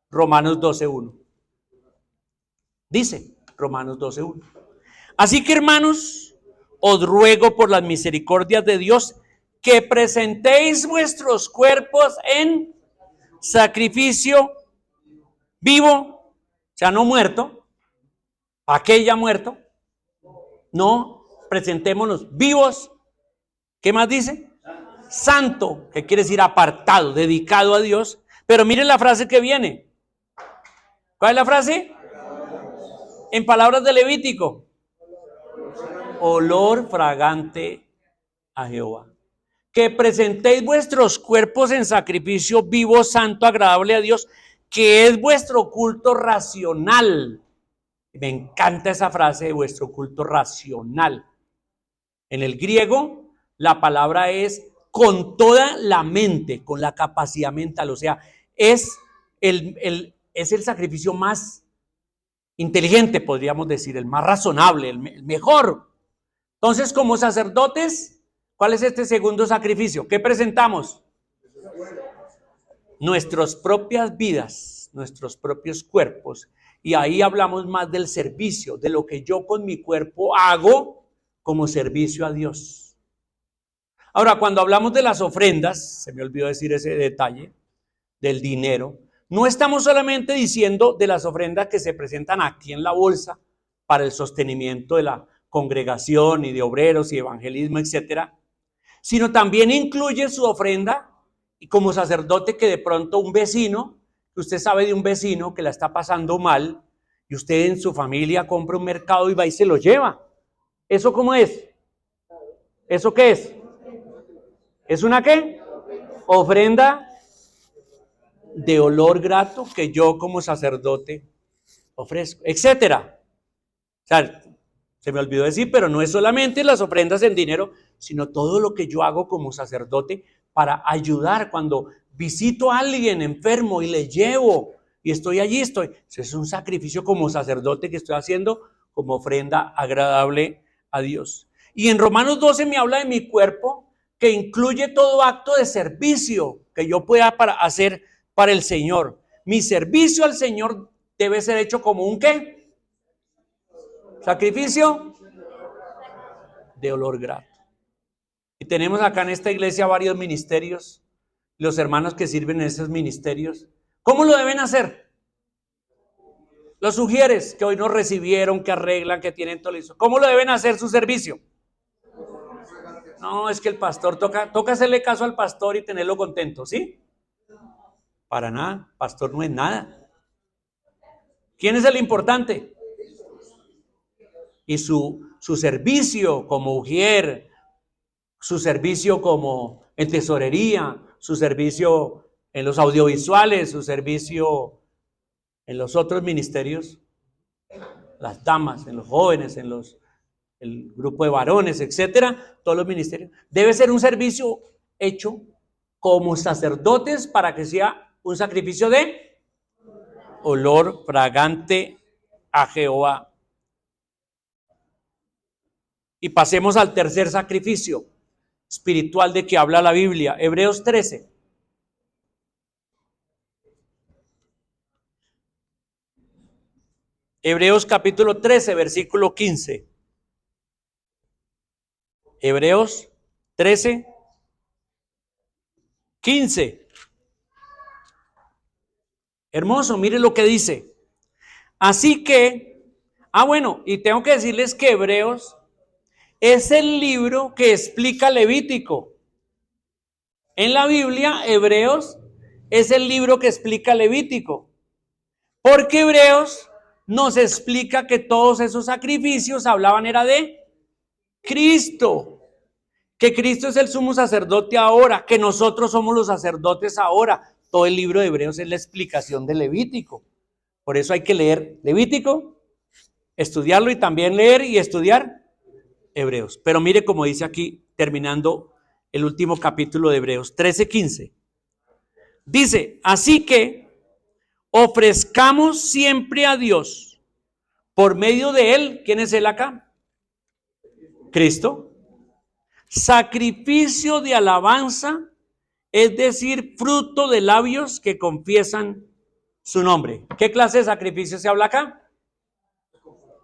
Romanos 12:1. Dice Romanos 12:1. Así que, hermanos, os ruego por las misericordias de Dios que presentéis vuestros cuerpos en sacrificio vivo, o sea, no muerto. ¿Para qué ya muerto? No, presentémonos vivos. ¿Qué más dice? Santo, que quiere decir apartado, dedicado a Dios. Pero miren la frase que viene. ¿Cuál es la frase? En palabras de Levítico. Olor fragante a Jehová. Que presentéis vuestros cuerpos en sacrificio vivo, santo, agradable a Dios, que es vuestro culto racional. Me encanta esa frase de vuestro culto racional. En el griego, la palabra es con toda la mente, con la capacidad mental. O sea, es el sacrificio más inteligente, podríamos decir, el más razonable, el mejor. Entonces, como sacerdotes, ¿cuál es este segundo sacrificio? ¿Qué presentamos? Nuestras propias vidas, nuestros propios cuerpos. Y ahí hablamos más del servicio, de lo que yo con mi cuerpo hago como servicio a Dios. Ahora, cuando hablamos de las ofrendas, se me olvidó decir ese detalle, del dinero, no estamos solamente diciendo de las ofrendas que se presentan aquí en la bolsa para el sostenimiento de la congregación y de obreros y evangelismo, etcétera, sino también incluye su ofrenda y como sacerdote que de pronto un vecino, que usted sabe de un vecino que la está pasando mal y usted en su familia compra un mercado y va y se lo lleva. ¿Eso cómo es? ¿Eso qué es? ¿Es una qué? Ofrenda de olor grato que yo como sacerdote ofrezco, etcétera. O sea, se me olvidó decir, pero no es solamente las ofrendas en dinero, sino todo lo que yo hago como sacerdote para ayudar cuando visito a alguien enfermo y le llevo y estoy allí, eso es un sacrificio como sacerdote que estoy haciendo como ofrenda agradable a Dios. Y en Romanos 12 me habla de mi cuerpo, que incluye todo acto de servicio que yo pueda hacer para el Señor. Mi servicio al Señor debe ser hecho como un ¿qué? Sacrificio de olor grato. Y tenemos acá en esta iglesia varios ministerios, los hermanos que sirven en esos ministerios. ¿Cómo lo deben hacer? Los sugieres que hoy nos recibieron, que arreglan, que tienen todo listo. ¿Cómo lo deben hacer su servicio? No, es que el pastor toca hacerle caso al pastor y tenerlo contento, ¿sí? Para nada, pastor no es nada. ¿Quién es el importante? Y su servicio como ujier, su servicio como en tesorería, su servicio en los audiovisuales, su servicio en los otros ministerios, las damas, en los jóvenes, en el grupo de varones, etcétera, todos los ministerios. Debe ser un servicio hecho como sacerdotes para que sea un sacrificio de olor fragante a Jehová. Y pasemos al tercer sacrificio espiritual de que habla la Biblia, Hebreos 13. Hebreos capítulo 13, versículo 15. Hebreos 13, 15. Hermoso, mire lo que dice. Así que, bueno, y tengo que decirles que Hebreos es el libro que explica Levítico. En la Biblia, Hebreos es el libro que explica Levítico. Porque Hebreos nos explica que todos esos sacrificios hablaban era de Cristo. Que Cristo es el sumo sacerdote ahora, que nosotros somos los sacerdotes ahora. Todo el libro de Hebreos es la explicación de Levítico. Por eso hay que leer Levítico, estudiarlo y también leer y estudiar Hebreos. Pero mire cómo dice aquí, terminando el último capítulo de Hebreos 13:15. Dice, así que ofrezcamos siempre a Dios por medio de Él. ¿Quién es Él acá? Cristo. Sacrificio de alabanza, es decir, fruto de labios que confiesan su nombre. ¿Qué clase de sacrificio se habla acá?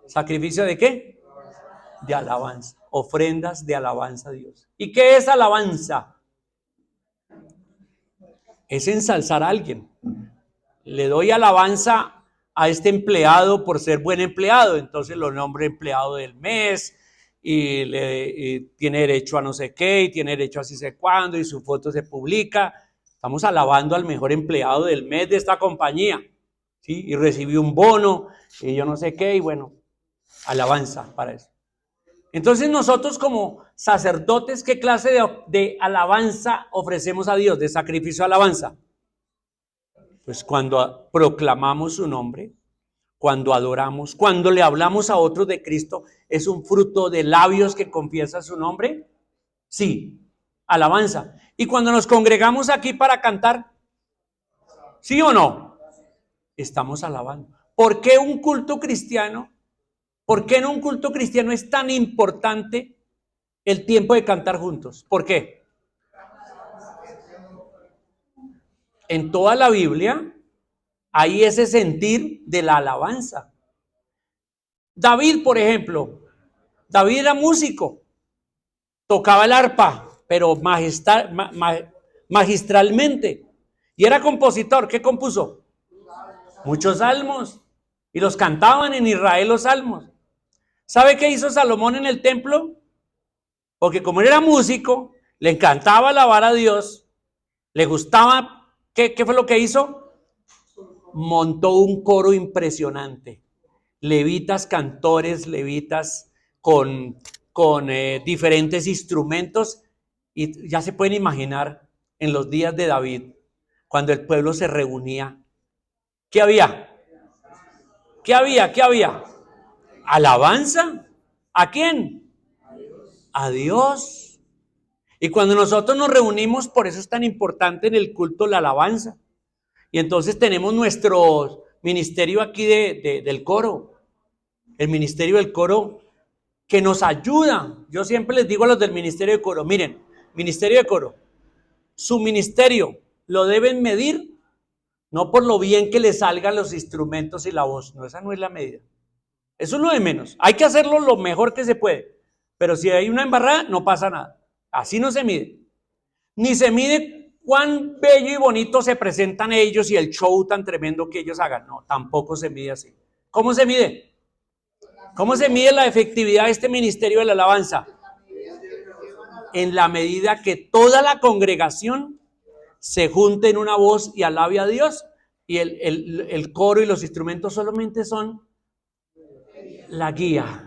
¿Sacrificio de qué? De alabanza. Ofrendas de alabanza a Dios. ¿Y qué es alabanza? Es ensalzar a alguien. Le doy alabanza a este empleado por ser buen empleado, entonces lo nombro empleado del mes y tiene derecho a no sé qué y tiene derecho a así sé cuándo y su foto se publica. Estamos alabando al mejor empleado del mes de esta compañía, ¿sí? Y recibió un bono y yo no sé qué y bueno, alabanza para eso. Entonces nosotros como sacerdotes, ¿qué clase de alabanza ofrecemos a Dios, de sacrificio de alabanza? Pues cuando proclamamos su nombre, cuando adoramos, cuando le hablamos a otros de Cristo, ¿es un fruto de labios que confiesa su nombre? Sí, alabanza. Y cuando nos congregamos aquí para cantar, ¿sí o no? Estamos alabando. ¿Por qué un culto cristiano? ¿Por qué en un culto cristiano es tan importante el tiempo de cantar juntos? ¿Por qué? En toda la Biblia hay ese sentir de la alabanza. David, por ejemplo, David era músico, tocaba el arpa, pero magistralmente, y era compositor. ¿Qué compuso? Muchos salmos, y los cantaban en Israel los salmos. ¿Sabe qué hizo Salomón en el templo? Porque como él era músico, le encantaba alabar a Dios, le gustaba. ¿Qué fue lo que hizo? Montó un coro impresionante. Levitas, cantores, levitas con diferentes instrumentos, y ya se pueden imaginar en los días de David, cuando el pueblo se reunía, ¿qué había? ¿Qué había? ¿Qué había? ¿Alabanza? ¿A quién? A Dios. Y cuando nosotros nos reunimos, por eso es tan importante en el culto la alabanza. Y entonces tenemos nuestro ministerio aquí del coro. El ministerio del coro que nos ayuda. Yo siempre les digo a los del ministerio de coro, miren, ministerio de coro, su ministerio lo deben medir no por lo bien que les salgan los instrumentos y la voz, no, esa no es la medida. Eso es lo de menos. Hay que hacerlo lo mejor que se puede, pero si hay una embarrada, no pasa nada. Así no se mide. Ni se mide cuán bello y bonito se presentan ellos y el show tan tremendo que ellos hagan. No, tampoco se mide así. ¿Cómo se mide? ¿Cómo se mide la efectividad de este ministerio de la alabanza? En la medida que toda la congregación se junte en una voz y alabe a Dios, y el coro y los instrumentos solamente son la guía.